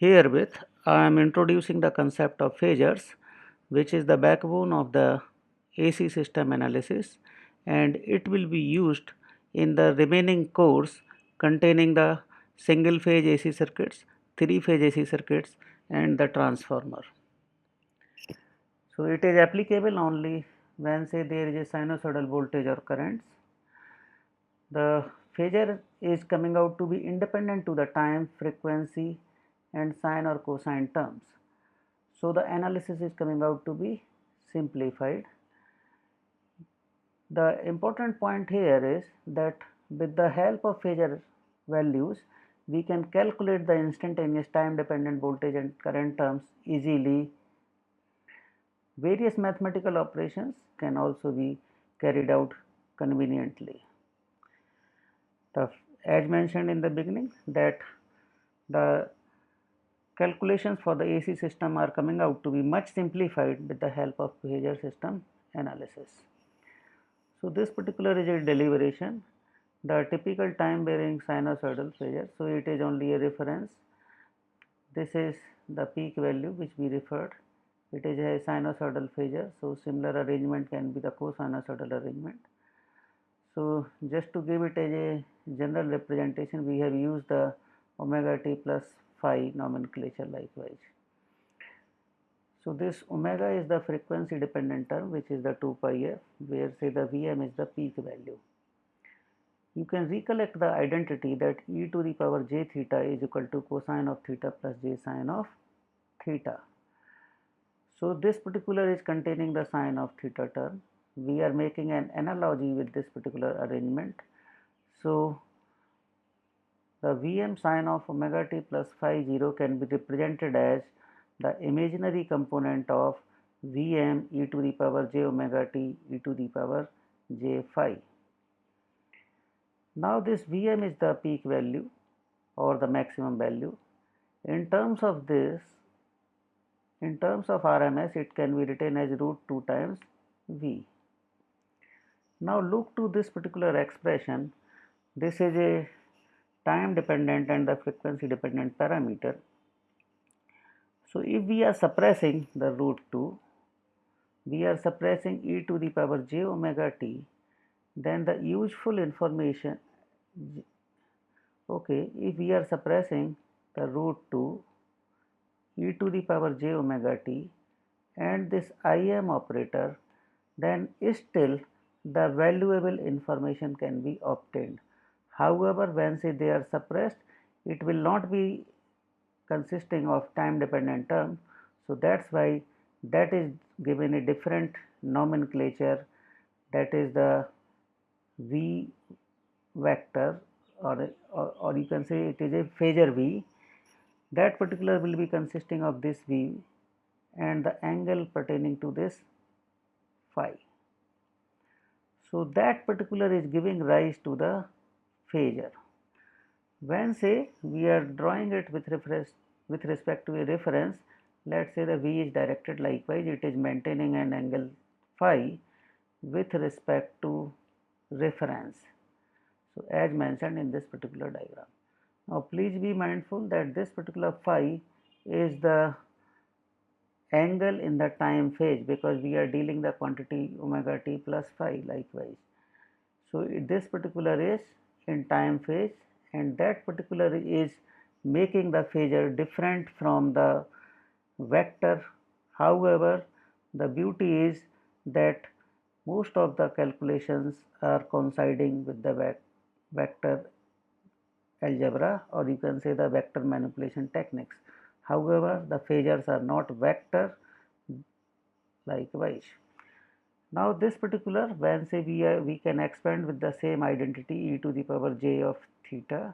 Herewith, I am introducing the concept of phasors, which is the backbone of the AC system analysis, and it will be used in the remaining course containing the single phase AC circuits, three phase AC circuits, and the transformer. So, it is applicable only when say there is a sinusoidal voltage or currents. The phasor is coming out to be independent to the time, frequency, and sine or cosine terms. So, the analysis is coming out to be simplified. The important point here is that with the help of phasor values, we can calculate the instantaneous time dependent voltage and current terms easily. Various mathematical operations can also be carried out conveniently. As mentioned in the beginning, that the calculations for the AC system are coming out to be much simplified with the help of phasor system analysis. So, this particular is a deliberation, the typical time varying sinusoidal phasor. So, it is only a reference. This is the peak value which we referred. It is a sinusoidal phasor. So, similar arrangement can be the co-sinusoidal arrangement. So, just to give it as a general representation, we have used the omega t plus phi nomenclature likewise. So, this omega is the frequency dependent term, which is the 2 pi f, where say the Vm is the peak value. You can recollect the identity that e to the power j theta is equal to cosine of theta plus j sine of theta. So, this particular is containing the sine of theta term. We are making an analogy with this particular arrangement. So, the Vm sine of omega t plus phi 0 can be represented as the imaginary component of Vm e to the power j omega t e to the power j phi. Now, this Vm is the peak value or the maximum value. In terms of this, in terms of RMS, it can be written as root 2 times V. Now, look to this particular expression. This is a time dependent and the frequency dependent parameter. So, if we are suppressing the root 2, we are suppressing e to the power j omega t, then the useful information, okay, if we are suppressing the root 2 e to the power j omega t and this Im operator, then still the valuable information can be obtained. However, when say they are suppressed, it will not be consisting of time dependent term. So, that is why that is given a different nomenclature, that is the V vector, or you can say it is a phasor V. That particular will be consisting of this V and the angle pertaining to this phi. So, that particular is giving rise to the phasor. When say we are drawing it with respect to a reference, let us say the V is directed likewise, it is maintaining an angle phi with respect to reference. So, as mentioned in this particular diagram. Now, please be mindful that this particular phi is the angle in the time phase, because we are dealing the quantity omega t plus phi likewise. So, this particular is in time phase, and that particular is making the phasor different from the vector. However, the beauty is that most of the calculations are coinciding with the vector algebra, or you can say the vector manipulation techniques. However, the phasors are not vector likewise. Now, this particular, when say we can expand with the same identity e to the power j of theta.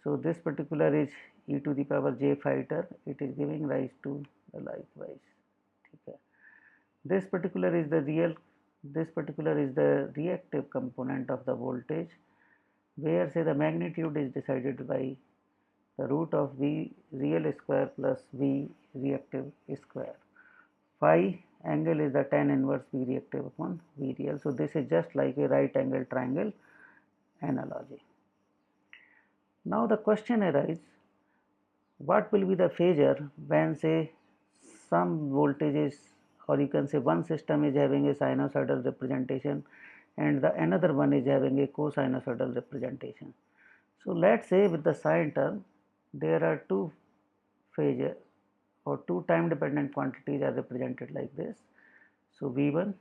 So, this particular is e to the power j phi term, it is giving rise to the likewise. Okay. This particular is the reactive component of the voltage, where say the magnitude is decided by the root of V real square plus V reactive square. Phi angle is the tan inverse V reactive upon V real. So, this is just like a right angle triangle analogy. Now, the question arises, What will be the phasor when say some voltage is, or you can say one system is having a sinusoidal representation and the another one is having a cosinusoidal representation. So let's say with the sine term there are two phasor or two time dependent quantities are represented like this. So V1,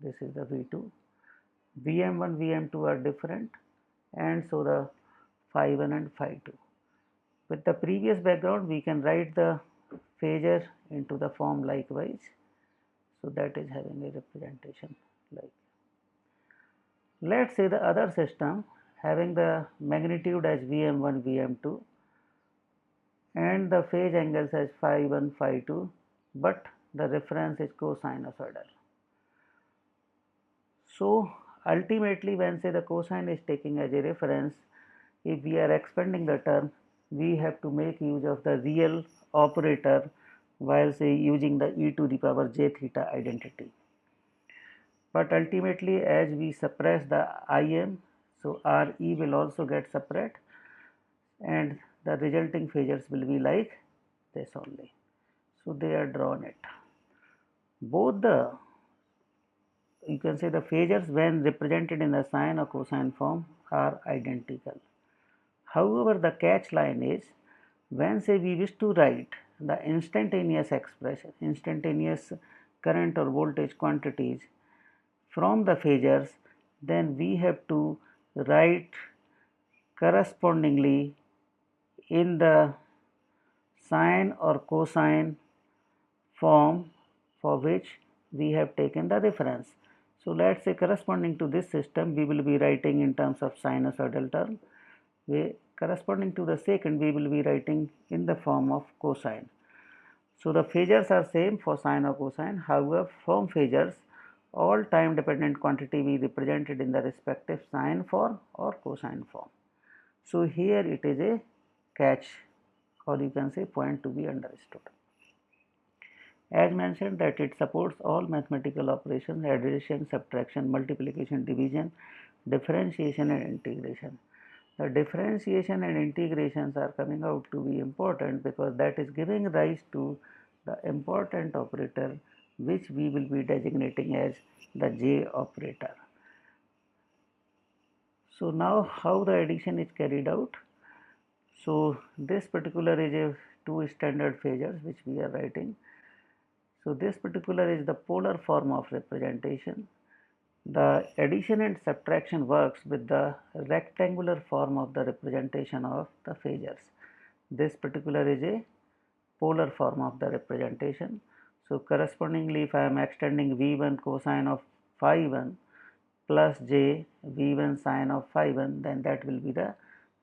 this is the V2, Vm1, Vm2 are different, and so the phi1 and phi2. With the previous background, we can write the phasor into the form likewise. So that is having a representation like. Let's say the other system having the magnitude as Vm1, Vm2 and the phase angles as phi1, phi2, but the reference is cosinusoidal. So ultimately when say the cosine is taking as a reference, if we are expanding the term, we have to make use of the real operator while say using the e to the power j theta identity. But ultimately as we suppress the Im, so Re will also get separate and the resulting phasors will be like this only. So they are drawn it. Both the, you can say the phasors when represented in the sine or cosine form are identical. However, the catch line is when say we wish to write the instantaneous expression, instantaneous current or voltage quantities from the phasors, then we have to write correspondingly in the sine or cosine form for which we have taken the reference. So let's say corresponding to this system we will be writing in terms of sinusoidal term. Corresponding to the second we will be writing in the form of cosine. So the phasors are same for sine or cosine. However, from phasors all time dependent quantity we represented in the respective sine form or cosine form. So here it is a catch, or you can say point to be understood. As mentioned that it supports all mathematical operations, addition, subtraction, multiplication, division, differentiation and integration. The differentiation and integrations are coming out to be important because that is giving rise to the important operator which we will be designating as the J operator. So now how the addition is carried out. So this particular is a two standard phasors which we are writing. So this particular is the polar form of representation. The addition and subtraction works with the rectangular form of the representation of the phasors. This particular is a polar form of the representation. So correspondingly, if I am extending V1 cosine of phi 1 plus j V1 sine of phi 1, then that will be the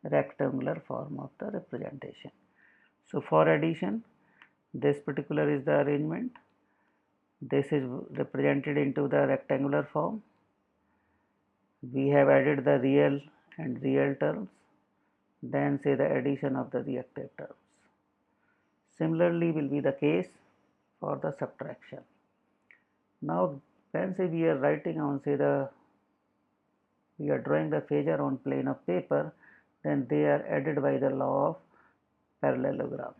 rectangular form of the representation. So for addition, this particular is the arrangement. This is represented into the rectangular form. We have added the real and real terms, then say the addition of the reactive terms. Similarly will be the case for the subtraction. Now when say we are writing on say we are drawing the phasor on plane of paper, then they are added by the law of parallelogram.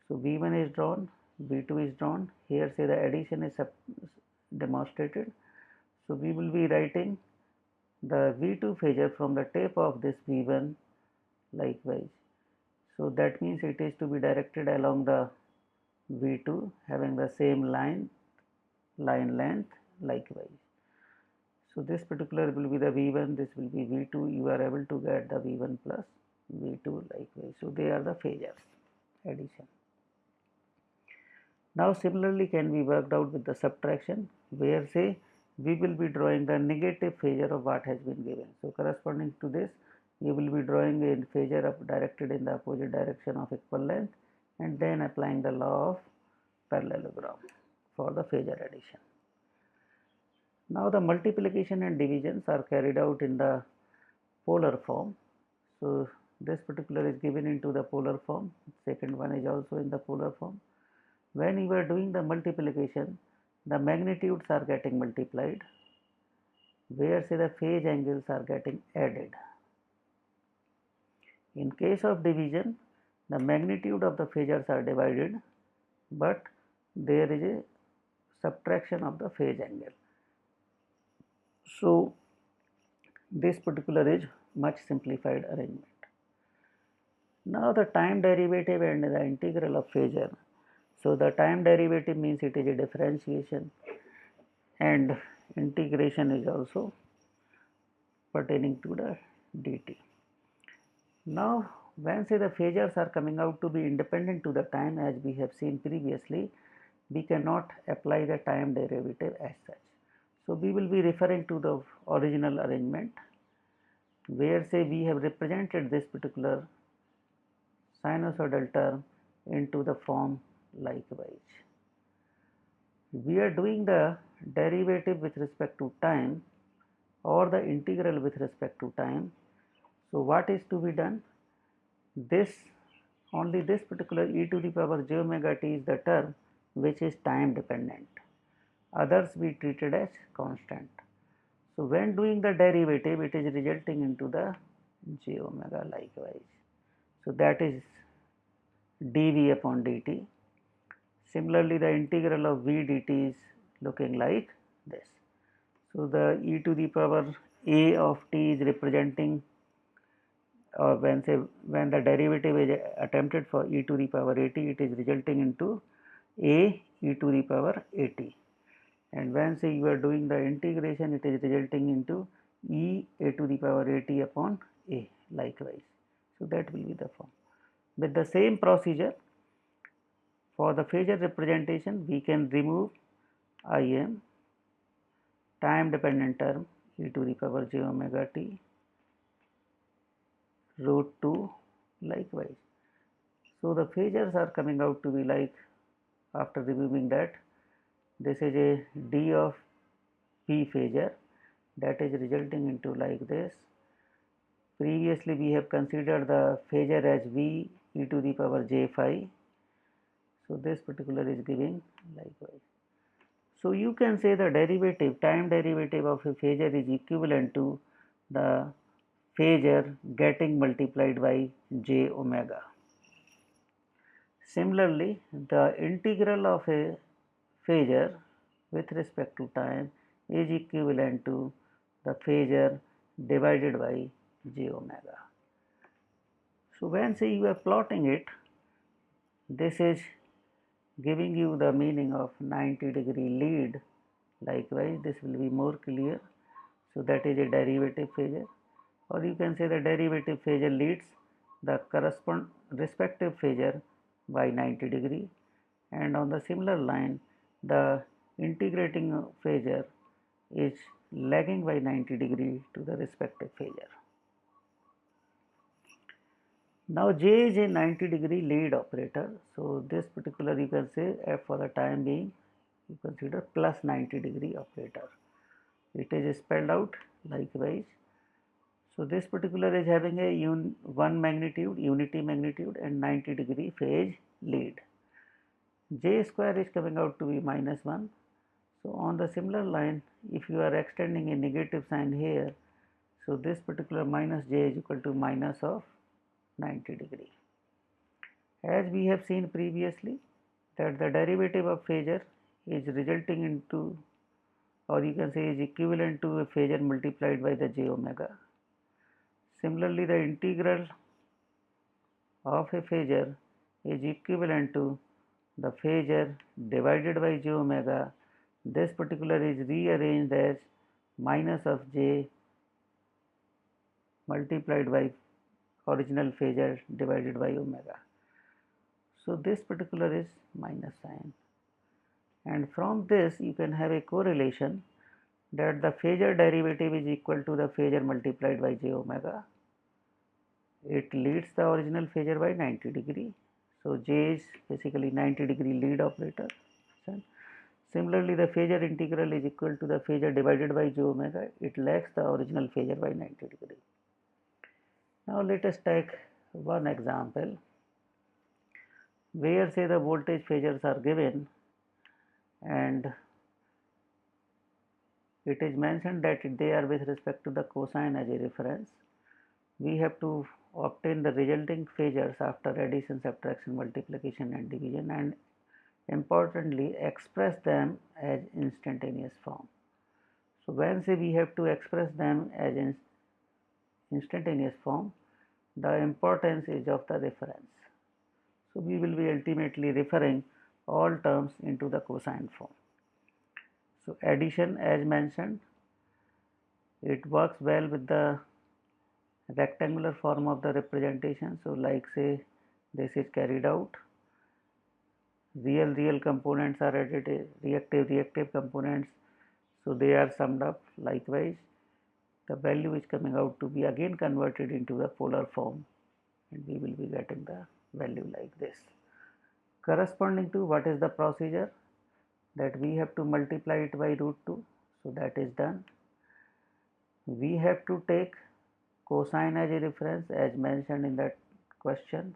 So V1 is drawn, V2 is drawn, here say the addition is demonstrated. So we will be writing the V2 phasor from the tip of this V1 likewise. So that means it is to be directed along the V2 having the same line length likewise. So this particular will be the V1, this will be V2, you are able to get the V1 plus V2 likewise. So they are the phasors addition. Now similarly can be worked out with the subtraction, where say we will be drawing the negative phasor of what has been given. So corresponding to this you will be drawing a phasor directed in the opposite direction of equal length and then applying the law of parallelogram for the phasor addition. Now the multiplication and divisions are carried out in the polar form. So this particular is given into the polar form, second one is also in the polar form. When you are doing the multiplication, the magnitudes are getting multiplied, where say the phase angles are getting added. In case of division, the magnitude of the phasors are divided, but there is a subtraction of the phase angle. So this particular is much simplified arrangement. Now the time derivative and the integral of phasor. So the time derivative means it is a differentiation, and integration is also pertaining to the dt. Now when say the phasors are coming out to be independent to the time, as we have seen previously, we cannot apply the time derivative as such. So we will be referring to the original arrangement, where say we have represented this particular sinusoidal term into the form likewise. We are doing the derivative with respect to time or the integral with respect to time. So what is to be done? Only this particular e to the power j omega t is the term which is time dependent. Others we treated as constant. So when doing the derivative, it is resulting into the j omega likewise. So that is dv upon dt. Similarly, the integral of v dt is looking like this. So the e to the power a of t is representing, or when the derivative is attempted for e to the power at, it is resulting into a e to the power at. And when say you are doing the integration, it is resulting into e a to the power at upon a likewise. So that will be the form. With the same procedure, for the phasor representation, we can remove Im, time dependent term e to the power j omega t, root 2 likewise. So the phasors are coming out to be like, after removing that, this is a d of p phasor, that is resulting into like this. Previously we have considered the phasor as v e to the power j phi. So this particular is giving likewise. So you can say the derivative, time derivative of a phasor is equivalent to the phasor getting multiplied by j omega. Similarly, the integral of a phasor with respect to time is equivalent to the phasor divided by j omega. So when say you are plotting it, this is giving you the meaning of 90-degree lead. Likewise, this will be more clear. So that is a derivative phasor, or you can say the derivative phasor leads the respective phasor by 90-degree, and on the similar line the integrating phasor is lagging by 90-degree to the respective phasor. Now J is a 90-degree lead operator, so this particular you can say for the time being you consider plus 90-degree operator. It is spelled out likewise. So this particular is having a one magnitude, unity magnitude, and 90-degree phase lead. J square is coming out to be -1. So on the similar line, if you are extending a negative sign here, so this particular minus j is equal to minus of 90-degree. As we have seen previously, that the derivative of phasor is resulting into, or you can say is equivalent to a phasor multiplied by the j omega. Similarly, the integral of a phasor is equivalent to the phasor divided by j omega. This particular is rearranged as minus of j multiplied by original phasor divided by omega. So this particular is minus sign, and from this you can have a correlation that the phasor derivative is equal to the phasor multiplied by j omega. It leads the original phasor by 90-degree. So J is basically 90-degree lead operator. Similarly, the phasor integral is equal to the phasor divided by j omega. It lags the original phasor by 90-degree. Now let us take one example where say the voltage phasors are given, and it is mentioned that they are with respect to the cosine as a reference. We have to obtain the resulting phasors after addition, subtraction, multiplication and division, and importantly express them as instantaneous form. So when say we have to express them as instantaneous form, the importance is of the reference. So we will be ultimately referring all terms into the cosine form. So addition, as mentioned, it works well with the rectangular form of the representation. So like say this is carried out, real components are added, reactive components, so they are summed up. Likewise, the value is coming out to be again converted into the polar form, and we will be getting the value like this. Corresponding to what is the procedure, that we have to multiply it by root 2, so that is done. We have to take cosine as a reference as mentioned in that question.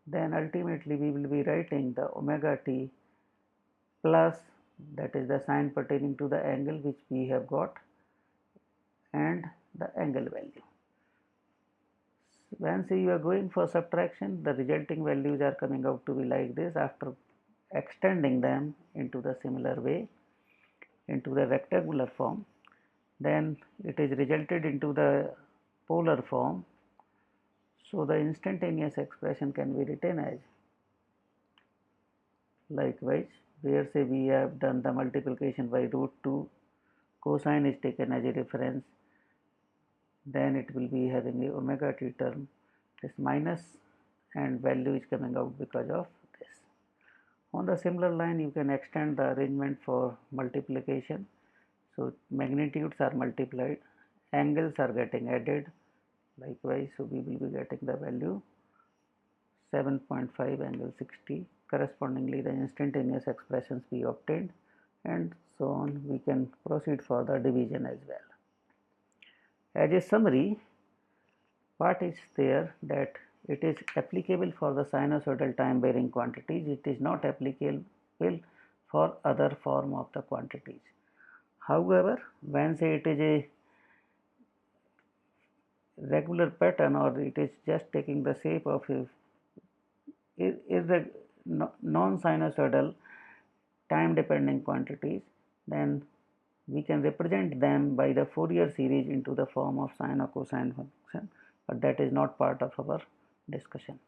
Then ultimately we will be writing the omega t plus, that is the sign pertaining to the angle which we have got, and the angle value. When say you are going for subtraction, the resulting values are coming out to be like this after extending them into the similar way into the rectangular form. Then it is resulted into the polar form. So the instantaneous expression can be written as, likewise, where say we have done the multiplication by root 2, cosine is taken as a reference, then it will be having a omega t term, this minus, and value is coming out because of this. On the similar line, you can extend the arrangement for multiplication. So magnitudes are multiplied, angles are getting added, likewise, so we will be getting the value 7.5 angle 60. Correspondingly, the instantaneous expressions be obtained, and so on. We can proceed for the division as well. As a summary, what is there, that it is applicable for the sinusoidal time varying quantities. It is not applicable for other form of the quantities. However, when say it is a regular pattern, or it is just taking the shape of a non-sinusoidal time dependent quantities, then we can represent them by the Fourier series into the form of sine or cosine function, but that is not part of our discussion.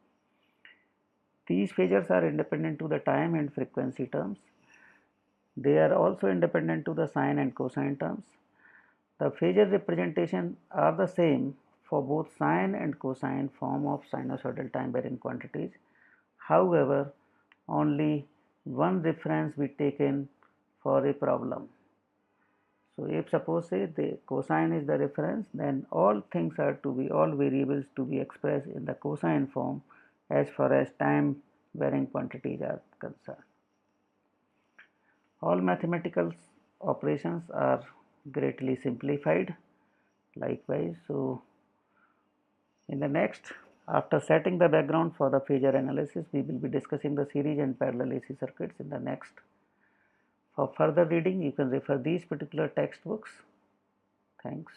These phasors are independent to the time and frequency terms. They are also independent to the sine and cosine terms. The phasor representation are the same for both sine and cosine form of sinusoidal time varying quantities. However, only one reference be taken for a problem. So if suppose say the cosine is the reference, then all things are to be, all variables to be expressed in the cosine form as far as time varying quantities are concerned. All mathematical operations are greatly simplified. Likewise, so in the next, after setting the background for the phasor analysis, we will be discussing the series and parallel AC circuits in the next. For further reading, you can refer these particular textbooks. Thanks.